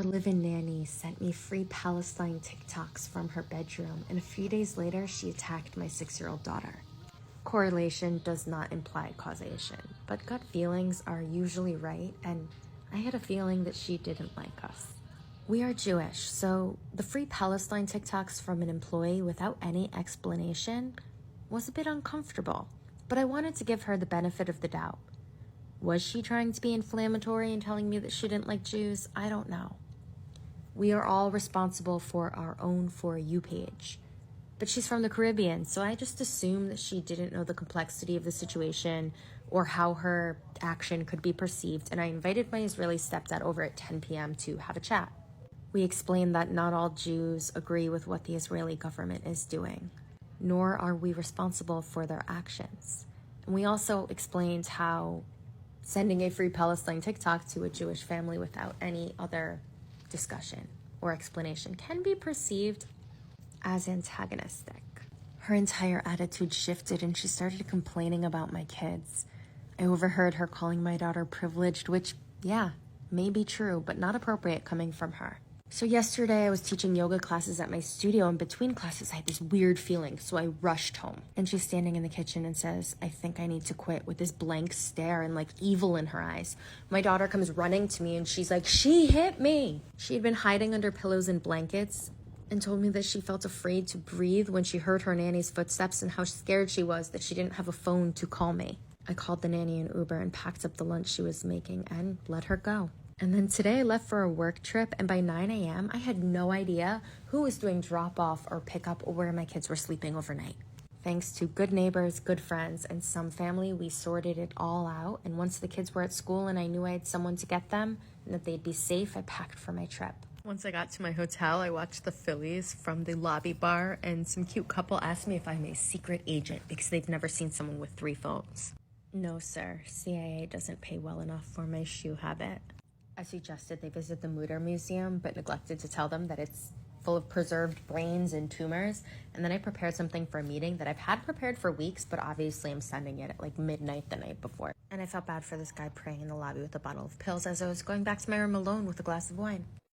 Our live-in nanny sent me free Palestine TikToks from her bedroom, and a few days later, she attacked my 6-year-old daughter. Correlation does not imply causation, but gut feelings are usually right, and I had a feeling that she didn't like us. We are Jewish, so the free Palestine TikToks from an employee without any explanation was a bit uncomfortable, but I wanted to give her the benefit of the doubt. Was she trying to be inflammatory and telling me that she didn't like Jews? I don't know. We are all responsible for our own For You page. But she's from the Caribbean, so I just assumed that she didn't know the complexity of the situation or how her action could be perceived, and I invited my Israeli stepdad over at 10 p.m. to have a chat. We explained that not all Jews agree with what the Israeli government is doing, nor are we responsible for their actions. And we also explained how sending a free Palestine TikTok to a Jewish family without any other discussion or explanation can be perceived as antagonistic. Her entire attitude shifted and she started complaining about my kids. I overheard her calling my daughter privileged, which, yeah, may be true, but not appropriate coming from her. So yesterday I was teaching yoga classes at my studio, and between classes I had this weird feeling, so I rushed home. And she's standing in the kitchen and says, "I think I need to quit," with this blank stare and like evil in her eyes. My daughter comes running to me and she's like, "She hit me!" She had been hiding under pillows and blankets and told me that she felt afraid to breathe when she heard her nanny's footsteps and how scared she was that she didn't have a phone to call me. I called the nanny an Uber and packed up the lunch she was making and let her go. And then today I left for a work trip, and by 9 a.m. I had no idea who was doing drop-off or pick-up or where my kids were sleeping overnight. Thanks to good neighbors, good friends, and some family, we sorted it all out, and once the kids were at school and I knew I had someone to get them and that they'd be safe, I packed for my trip. Once I got to my hotel, I watched the Phillies from the lobby bar, and some cute couple asked me if I'm a secret agent because they've never seen someone with 3 phones. No, sir. CIA doesn't pay well enough for my shoe habit. I suggested they visit the Mutter Museum, but neglected to tell them that it's full of preserved brains and tumors. And then I prepared something for a meeting that I've had prepared for weeks, but obviously I'm sending it at like midnight the night before. And I felt bad for this guy praying in the lobby with a bottle of pills as I was going back to my room alone with a glass of wine.